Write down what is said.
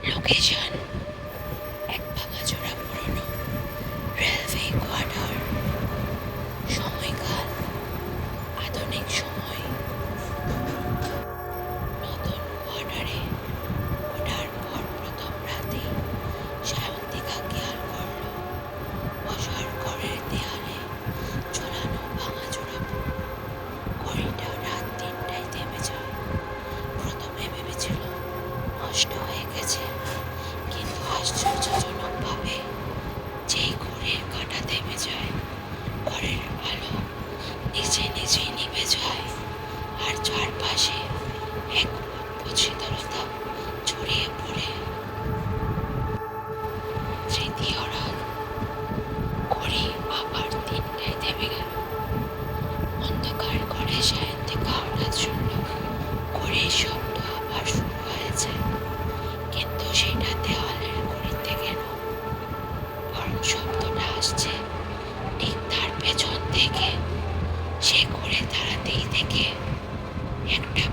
Location: এক ভাঙাচোরা পুরনো রেলওয়ে কোয়ার্টার। সময়কাল: আধুনিক সময়। নতুন কোয়ার্টারে ওঠার পর প্রথম রাতে সায়ন্তিকা খেয়াল করল বসার ঘরের দেয়ালে ঝোলানো ভাঙাচোরা ঘড়িটা রাত 3টায় থেমে যায়। প্রথমে ভেবেছিল নষ্ট হয়ে গেছে, কিন্তু আশ্চর্যজনকভাবে যেই ঘড়ির কাঁটা থেমে যায়, ঘরের আলো নিজে নিজেই নিভে যায়, আর চারপাশে এক অদ্ভুত শীতলতা ছড়িয়ে পড়ে। তৃতীয় রাত, ঘড়ি আবার 3টায় থেমে গেল। অন্ধকার ঘরে সায়ন্তিকা হঠাৎ শুনল ঘড়ির শব্দ আবার শুরু হয়েছে, কিন্তু সেটা দেওয়ালের ঘড়ি থেকে নয়, বরং শব্দটা আসছে ঠিক তার পেছন থেকে। সে ঘুরে দাঁড়াতেই দেখে একটা